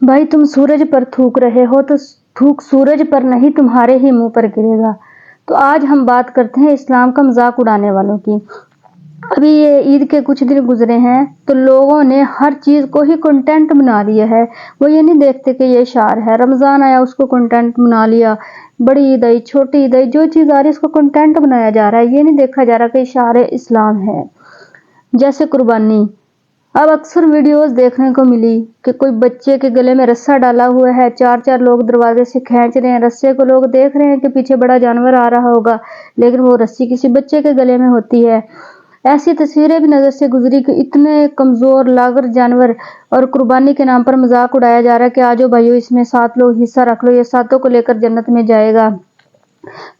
भाई तुम सूरज पर थूक रहे हो तो थूक सूरज पर नहीं तुम्हारे ही मुंह पर गिरेगा। तो आज हम बात करते हैं इस्लाम का मजाक उड़ाने वालों की। अभी ये ईद के कुछ दिन गुजरे हैं तो लोगों ने हर चीज को ही कंटेंट बना लिया है। वो ये नहीं देखते कि ये इशार है, रमजान आया उसको कंटेंट बना लिया, बड़ी ईद आई छोटी ईद आई, जो चीज आ रही है उसको कंटेंट बनाया जा रहा है। ये नहीं देखा जा रहा कि इशार इस्लाम है। जैसे कुर्बानी, अब अक्सर वीडियोस देखने को मिली कि कोई बच्चे के गले में रस्सा डाला हुआ है, चार चार लोग दरवाजे से खींच रहे हैं रस्से को, लोग देख रहे हैं कि पीछे बड़ा जानवर आ रहा होगा लेकिन वो रस्सी किसी बच्चे के गले में होती है। ऐसी तस्वीरें भी नजर से गुजरी कि इतने कमजोर लागर जानवर और कुर्बानी के नाम पर मजाक उड़ाया जा रहा है कि आजो भाइयों इसमें 7 लोग हिस्सा रख लो, ये 7 को लेकर जन्नत में जाएगा।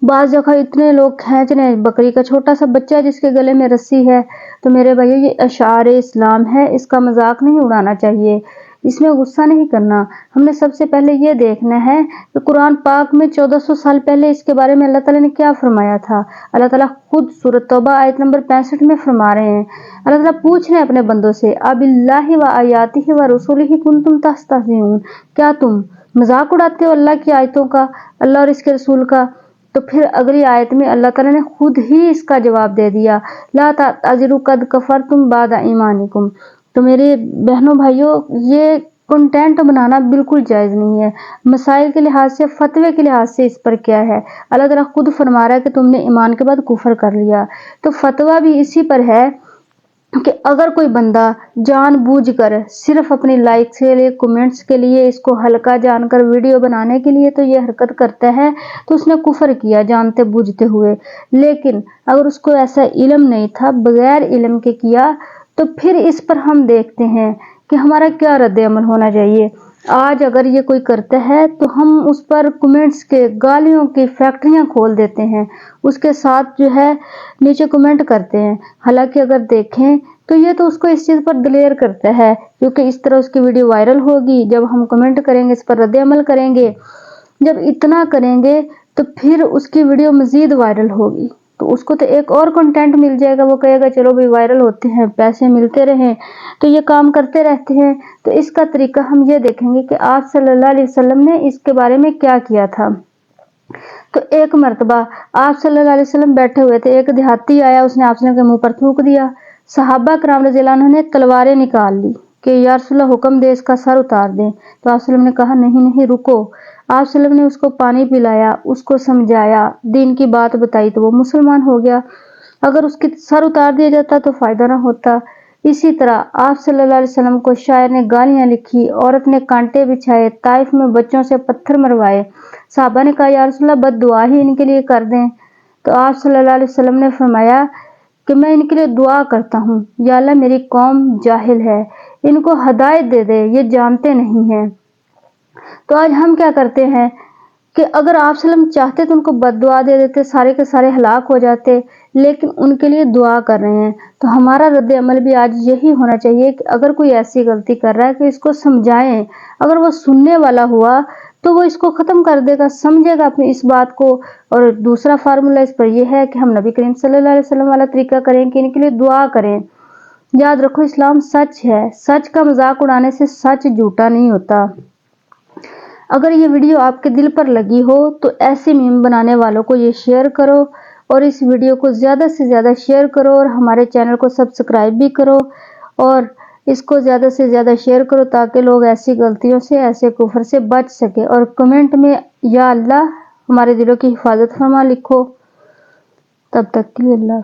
बाज जगह इतने लोग खींच रहे हैं, बकरी का छोटा सा बच्चा जिसके गले में रस्सी है। तो मेरे भाइयों ये अशार इस्लाम है, इसका मजाक नहीं उड़ाना चाहिए, इसमें गुस्सा नहीं करना। हमने सबसे पहले ये देखना है कि कुरान पाक में 1400 साल पहले इसके बारे में अल्लाह ताला ने क्या फरमाया था। अल्लाह ताला खुद सूरत तौबा आयत नंबर 65 में फरमा रहे हैं। अल्लाह ताला पूछ रहे हैं अपने बंदों से, अबिल्लाहि व आयातिहि व रसूलिहि कुंतुम तस्तहज़िऊन, क्या तुम मजाक उड़ाते हो अल्लाह की आयतों का, अल्लाह और इसके रसूल का। तो फिर अगली आयत में अल्लाह ताला ने खुद ही इसका जवाब दे दिया, ला ताज़िरू कद कफरतुम बाद ईमानिकुम। तो मेरे बहनों भाइयों ये कंटेंट बनाना बिल्कुल जायज़ नहीं है। मसाइल के लिहाज से, फतवे के लिहाज से इस पर क्या है, अल्लाह ताला खुद फरमा रहा है कि तुमने ईमान के बाद कुफर कर लिया। तो फतवा भी इसी पर है कि अगर कोई बंदा जानबूझकर सिर्फ अपनी लाइक्स के लिए, कमेंट्स के लिए, इसको हल्का जानकर वीडियो बनाने के लिए तो ये हरकत करता है तो उसने कुफर किया जानते बूझते हुए। लेकिन अगर उसको ऐसा इल्म नहीं था, बगैर इल्म के किया, तो फिर इस पर हम देखते हैं कि हमारा क्या रद्द अमल होना चाहिए। आज अगर ये कोई करता है तो हम उस पर कमेंट्स के गालियों की फैक्ट्रियां खोल देते हैं, उसके साथ जो है नीचे कमेंट करते हैं। हालांकि अगर देखें तो ये तो उसको इस चीज़ पर दलेर करता है क्योंकि इस तरह उसकी वीडियो वायरल होगी। जब हम कमेंट करेंगे, इस पर रद्द अमल करेंगे, जब इतना करेंगे तो फिर उसकी वीडियो मज़ीद वायरल होगी, तो उसको तो एक और कंटेंट मिल जाएगा। वो कहेगा चलो भाई वायरल होते हैं, पैसे मिलते रहें, तो ये काम करते रहते हैं। तो इसका तरीका हम ये देखेंगे कि आप सल्लल्लाहु अलैहि वसल्लम ने इसके बारे में क्या किया था। तो एक मर्तबा आप सल्लल्लाहु अलैहि वसल्लम बैठे हुए थे, एक देहाती आया, उसने आप सल्लल्लाहु अलैहि वसल्लम के मुंह पर थूक दिया। सहाबा कराम रज़ियल्लाहु अन्हुम ने तलवारें निकाल ली कि या रसूलल्लाह हुक्म दे इसका सर उतार दें। तो आप सल्लल्लाहु अलैहि वसल्लम ने कहा नहीं नहीं रुको। आप सल्लल्लाहु अलैहि वसल्लम ने उसको पानी पिलाया, उसको समझाया, दीन की बात बताई तो वो मुसलमान हो गया। अगर उसके सर उतार दिया जाता तो फायदा ना होता। इसी तरह आप सल्लल्लाहु अलैहि वसल्लम को शायर ने गालियां लिखी, औरत ने कांटे बिछाए, ताइफ में बच्चों से पत्थर मरवाए। साहबा ने कहा या रसूलल्लाह बद दुआ ही इनके लिए कर दें। तो आप सल्लल्लाहु अलैहि वसल्लम ने फरमाया कि मैं इनके लिए दुआ करता हूँ, या अल्लाह मेरी कौम जाहिल है, इनको हदायत दे दे, ये जानते नहीं हैं। तो आज हम क्या करते हैं कि अगर आप सल्लम चाहते तो उनको बद्दुआ दे देते, सारे के सारे हलाक हो जाते, लेकिन उनके लिए दुआ कर रहे हैं। तो हमारा रद्द अमल भी आज यही होना चाहिए कि अगर कोई ऐसी गलती कर रहा है कि इसको समझाएं। अगर वो सुनने वाला हुआ तो वो इसको ख़त्म कर देगा, समझेगा अपनी इस बात को। और दूसरा फार्मूला इस पर यह है कि हम नबी करीम सल्लल्लाहु अलैहि वसल्लम वाला तरीका करें कि इनके लिए दुआ करें। याद रखो इस्लाम सच है, सच का मजाक उड़ाने से सच झूठा नहीं होता। अगर ये वीडियो आपके दिल पर लगी हो तो ऐसे मीम बनाने वालों को ये शेयर करो और इस वीडियो को ज़्यादा से ज़्यादा शेयर करो और हमारे चैनल को सब्सक्राइब भी करो और इसको ज़्यादा से ज़्यादा शेयर करो ताकि लोग ऐसी गलतियों से, ऐसे कुफर से बच सके। और कमेंट में या अल्लाह हमारे दिलों की हिफाजत फरमा लिखो। तब तक के लिए अल्लाह।